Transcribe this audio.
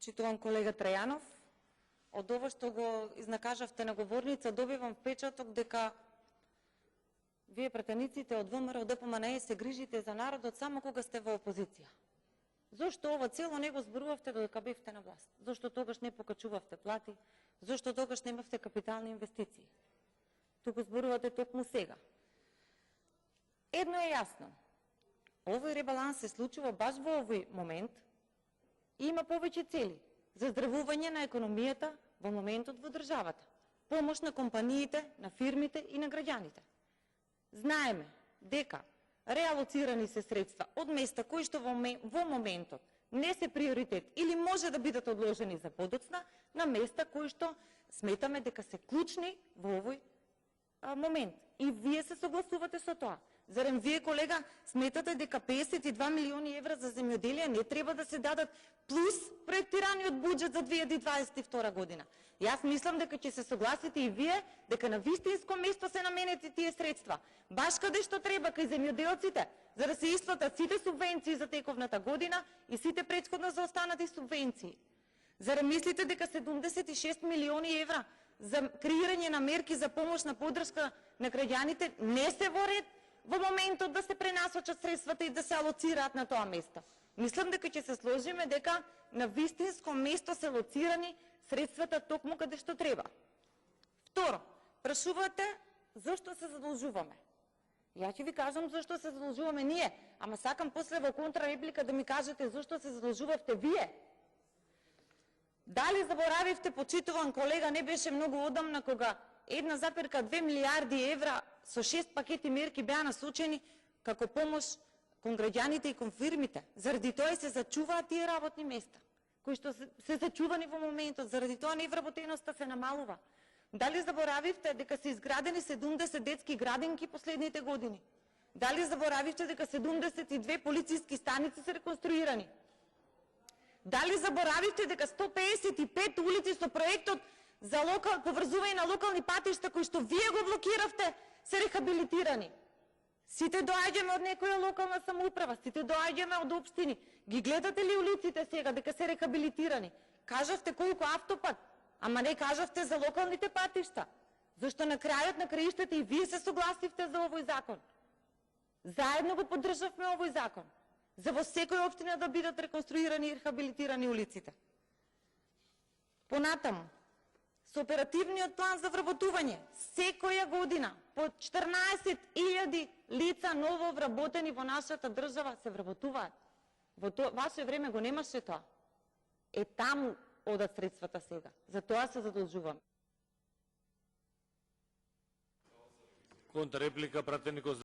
Почитувам колега Трајанов, од ова што го изнакажавте на говорница, добивам впечаток дека вие пратениците од ВМРО ДПМНЕ се грижите за народот само кога сте во опозиција. Зошто ова цело не го зборувавте додека бевте на власт? Зошто тогаш не покачувавте плати? Зошто тогаш немавте капитални инвестиции? Туку зборувате токму сега. Едно е јасно. Овој ребаланс се случува баш во овој момент и има повеќе цели. Заздравување на економијата во моментот во државата. Помош на компаниите, на фирмите и на граѓаните. Знаеме дека реалоцирани се средства од места кои што во моментот не се приоритет или може да бидат одложени за подоцна, на места кои што сметаме дека се клучни во овој момент. И вие се согласувате со тоа. Зарем вие, колега, сметате дека 52 милиони евра за земјоделие не треба да се дадат плюс проектираниот буџет за 2022 година? Јас мислам дека ќе се согласите и вие дека на вистинско место се наменети тие средства. Баш каде што треба, кај земјоделците, за да се исплатат сите субвенции за тековната година и сите претходно заостанати субвенции. Зарем мислите дека 76 милиони евра за креирање на мерки за помош на поддршка на граѓаните не се во ред во моментот да се пренасочат средствата и да се алоцираат на тоа место? Мислам дека ќе се сложиме дека на вистинско место се лоцирани средствата токму каде што треба. Второ, прашувате зашто се задолжуваме. Ја ќе ви кажам зашто се задолжуваме ние, ама сакам после во контрареплика да ми кажете зашто се задолжувавте вие. Дали заборавивте, почитуван колега, не беше многу одамна кога 1,2 милиарди евра со 6 пакети мерки беа насочени како помош кон граѓаните и кон фирмите. Заради тоа и се зачуваат тие работни места, кои што се зачувани во моментот, заради тоа невработеноста се намалува. Дали заборавивте дека се изградени 70 детски градинки последните години? Дали заборавивте дека 72 полициски станици се реконструирани? Дали заборавивте дека 155 улици со проектот за поврзување на локални патишта кои што вие го блокиравте се рехабилитирани? Сите доаѓаме од некоја локална самоуправа, сите доаѓаме од општини. Ги гледате ли улиците сега дека се рехабилитирани? Кажавте колку автопат, ама не кажавте за локалните патишта. Зашто на крајот на краиштата и вие се согласивте за овој закон. Заедно го поддржавме овој закон. За во секоја општина да бидат реконструирани и рехабилитирани улиците. Понатаму, со оперативниот план за вработување, секоја година по 14.000 лица ново вработени во нашата држава се вработуваат. Во ваше време го немаше тоа. Таму одат средствата сега. За тоа се задолжувам. Контрреплика, пратеникот